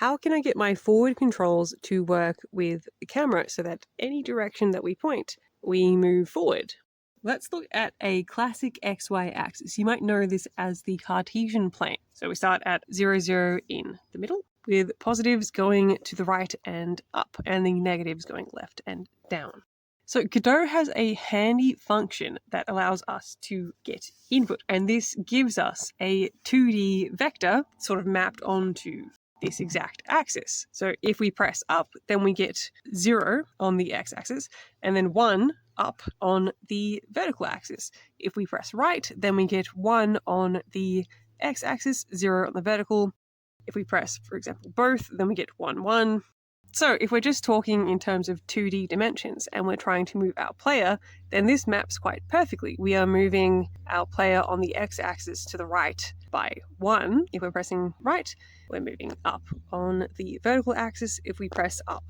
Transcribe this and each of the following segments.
how can I get my forward controls to work with the camera so that any direction that we point, we move forward? Let's look at a classic XY axis. You might know this as the Cartesian plane. So we start at 0, 0 in the middle, with positives going to the right and up, and the negatives going left and down. So Godot has a handy function that allows us to get input, and this gives us a 2D vector sort of mapped onto this exact axis. So if we press up, then we get 0 on the x-axis, and then 1 up on the vertical axis. If we press right, then we get 1 on the x-axis, 0 on the vertical. If we press, for example, both, then we get 1, 1. So if we're just talking in terms of 2D dimensions and we're trying to move our player, then this maps quite perfectly. We are moving our player on the x-axis to the right by 1. If we're pressing right, we're moving up on the vertical axis if we press up.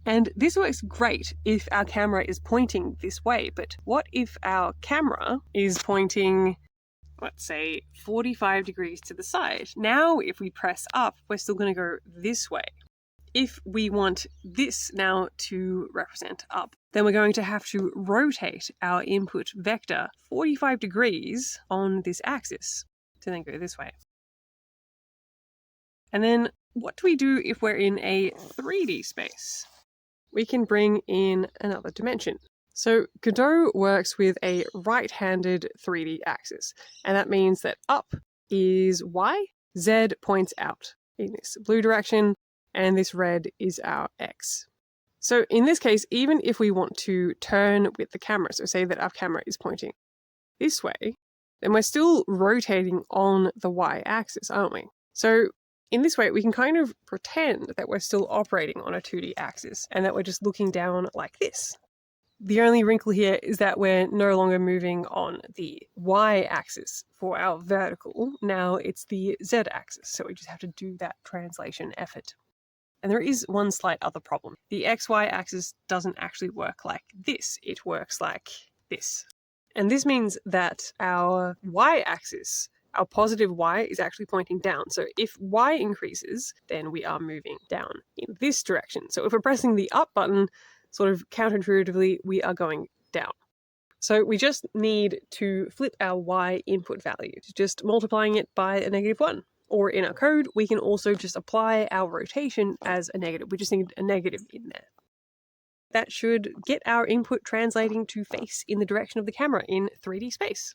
And this works great if our camera is pointing this way, but what if our camera is pointing, let's say, 45 degrees to the side? Now if we press up, we're still going to go this way. If we want this now to represent up, then we're going to have to rotate our input vector 45 degrees on this axis to then go this way. And then what do we do if we're in a 3D space? We can bring in another dimension. So Godot works with a right-handed 3D axis, and that means that up is Y, Z points out in this blue direction, and this red is our X. So in this case, even if we want to turn with the camera, so say that our camera is pointing this way, then we're still rotating on the Y-axis, aren't we? So in this way, we can kind of pretend that we're still operating on a 2D axis and that we're just looking down like this. The only wrinkle here is that we're no longer moving on the Y-axis for our vertical. Now it's the Z-axis, so we just have to do that translation effort. And there is one slight other problem. The XY axis doesn't actually work like this. It works like this. And this means that our Y-axis, our positive Y, is actually pointing down. So if Y increases, then we are moving down in this direction. So if we're pressing the up button, sort of counterintuitively, we are going down. So we just need to flip our Y input value to just multiplying it by a -1. Or in our code, we can also just apply our rotation as a negative. We just need a negative in there. That should get our input translating to face in the direction of the camera in 3D space.